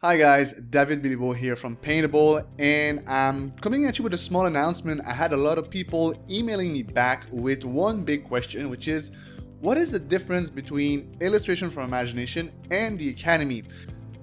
Hi guys, David Bilibo here from Paintable, and I'm coming at you with a small announcement. I had a lot of people emailing me back with one big question, which is, what is the difference between Illustration from Imagination and the Academy?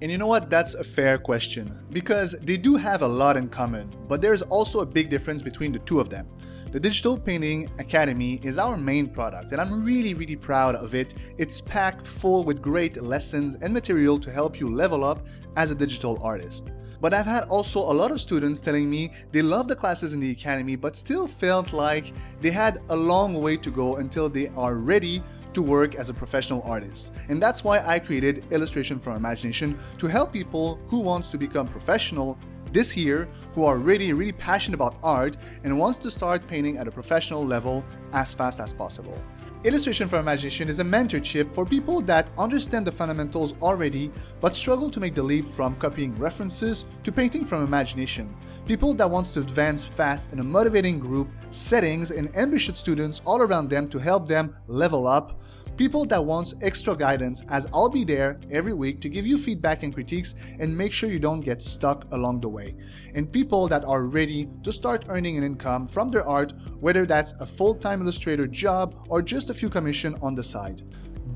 And you know what? That's a fair question, because they do have a lot in common, but there's also a big difference between the two of them. The Digital Painting Academy is our main product, and I'm really proud of it. It's packed full with great lessons and material to help you level up as a digital artist. But I've had also a lot of students telling me they love the classes in the Academy but still felt like they had a long way to go until they are ready to work as a professional artist. And that's why I created Illustration from Imagination, to help people who wants to become professional this year, who are really passionate about art and wants to start painting at a professional level as fast as possible. Illustration from Imagination is a mentorship for people that understand the fundamentals already but struggle to make the leap from copying references to painting from imagination. People that wants to advance fast in a motivating group settings and ambitious students all around them to help them level up. People that wants extra guidance, as I'll be there every week to give you feedback and critiques and make sure you don't get stuck along the way. And people that are ready to start earning an income from their art, whether that's a full-time illustrator job or just a few commission on the side.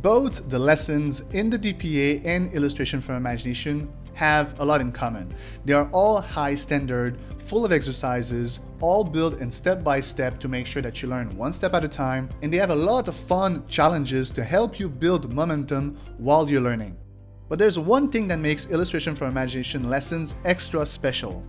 Both the lessons in the DPA and Illustration from Imagination have a lot in common. They are all high standard, full of exercises, all built in step by step to make sure that you learn one step at a time, and they have a lot of fun challenges to help you build momentum while you're learning. But there's one thing that makes Illustration from Imagination lessons extra special.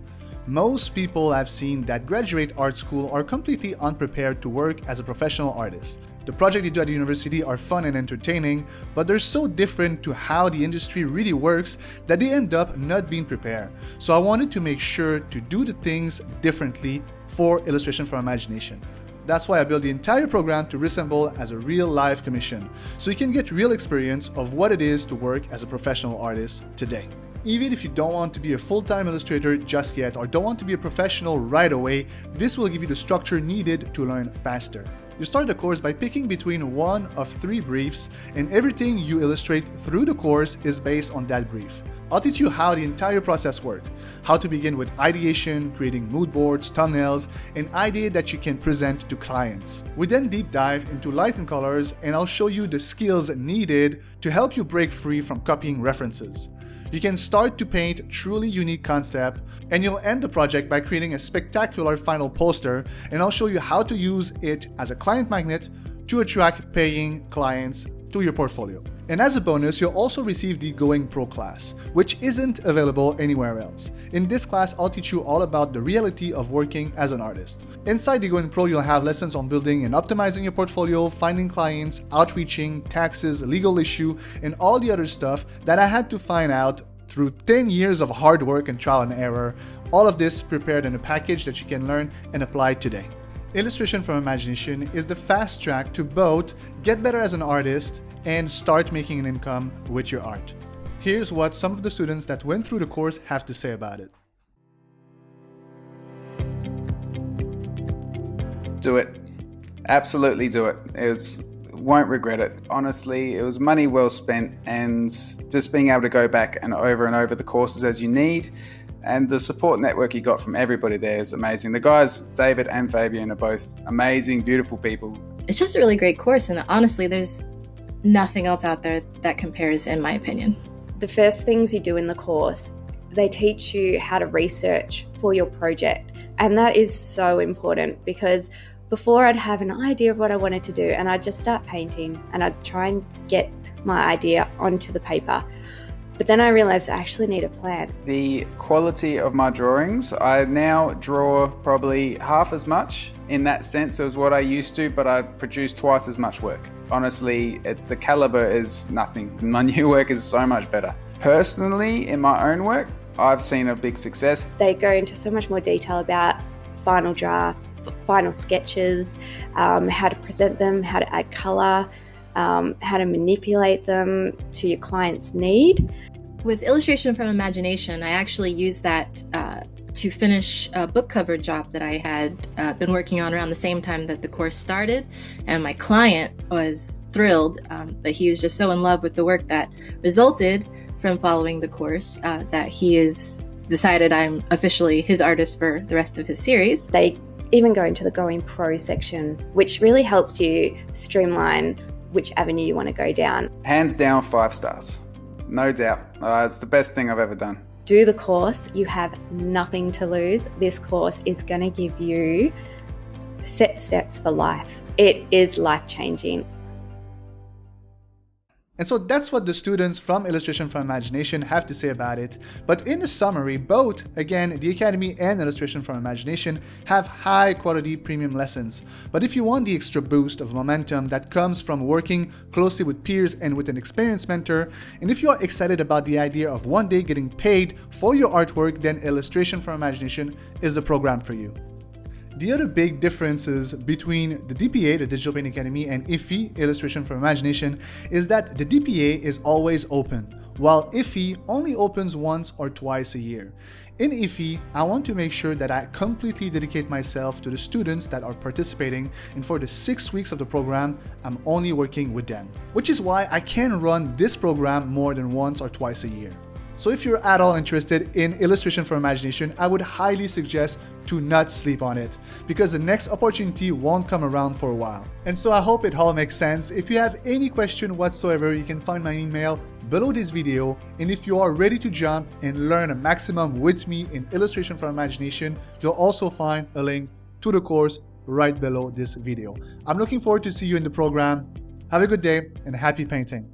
Most people I've seen that graduate art school are completely unprepared to work as a professional artist. The projects they do at the university are fun and entertaining, but they're so different to how the industry really works that they end up not being prepared. So I wanted to make sure to do the things differently for Illustration from Imagination. That's why I built the entire program to resemble as a real live commission, so you can get real experience of what it is to work as a professional artist today. Even if you don't want to be a full-time illustrator just yet or don't want to be a professional right away, this will give you the structure needed to learn faster. You start the course by picking between one of 3 briefs, and everything you illustrate through the course is based on that brief. I'll teach you how the entire process works, how to begin with ideation, creating mood boards, thumbnails, and ideas that you can present to clients. We then deep dive into light and colors, and I'll show you the skills needed to help you break free from copying references. You can start to paint truly unique concept, and you'll end the project by creating a spectacular final poster, and I'll show you how to use it as a client magnet to attract paying clients to your portfolio. And as a bonus, you'll also receive the Going Pro class, which isn't available anywhere else. In this class, I'll teach you all about the reality of working as an artist. Inside the Going Pro, you'll have lessons on building and optimizing your portfolio, finding clients, outreaching, taxes, legal issue, and all the other stuff that I had to find out through 10 years of hard work and trial and error. All of this prepared in a package that you can learn and apply today. Illustration from Imagination is the fast track to both get better as an artist and start making an income with your art. Here's what some of the students that went through the course have to say about it. Do it. Absolutely do it. Won't regret it. Honestly, it was money well spent, and just being able to go back and over the courses as you need, and the support network you got from everybody there is amazing. The guys, David and Fabian, are both amazing, beautiful people. It's just a really great course, and honestly, there's nothing else out there that compares, in my opinion. The first things you do in the course, they teach you how to research for your project, and that is so important, because before I'd have an idea of what I wanted to do, and I'd just start painting and I'd try and get my idea onto the paper. But then I realized I actually need a plan. The quality of my drawings, I now draw probably half as much in that sense as what I used to, but I produce twice as much work. Honestly, the caliber is nothing. My new work is so much better. Personally, in my own work, I've seen a big success. They go into so much more detail about final drafts, final sketches, how to present them, how to add color, how to manipulate them to your client's need. With Illustration from Imagination, I actually used that to finish a book cover job that I had been working on around the same time that the course started, and my client was thrilled, but he was just so in love with the work that resulted from following the course that he has decided I'm officially his artist for the rest of his series. They even go into the Going Pro section, which really helps you streamline which avenue you want to go down. Hands down, 5 stars. No doubt. It's the best thing I've ever done. Do the course. You have nothing to lose. This course is going to give you set steps for life. It is life-changing. And so that's what the students from Illustration for Imagination have to say about it. But in the summary, both, again, the Academy and Illustration for Imagination have high quality premium lessons. But if you want the extra boost of momentum that comes from working closely with peers and with an experienced mentor, and if you are excited about the idea of one day getting paid for your artwork, then Illustration for Imagination is the program for you. The other big differences between the DPA, the Digital Painting Academy, and IFI, Illustration for Imagination, is that the DPA is always open, while IFI only opens once or twice a year. In IFI, I want to make sure that I completely dedicate myself to the students that are participating, and for the 6 weeks of the program, I'm only working with them. Which is why I can run this program more than once or twice a year. So if you're at all interested in Illustration for Imagination, I would highly suggest to not sleep on it, because the next opportunity won't come around for a while. And so I hope it all makes sense. If you have any question whatsoever, you can find my email below this video. And if you are ready to jump and learn a maximum with me in Illustration for Imagination, you'll also find a link to the course right below this video. I'm looking forward to see you in the program. Have a good day and happy painting.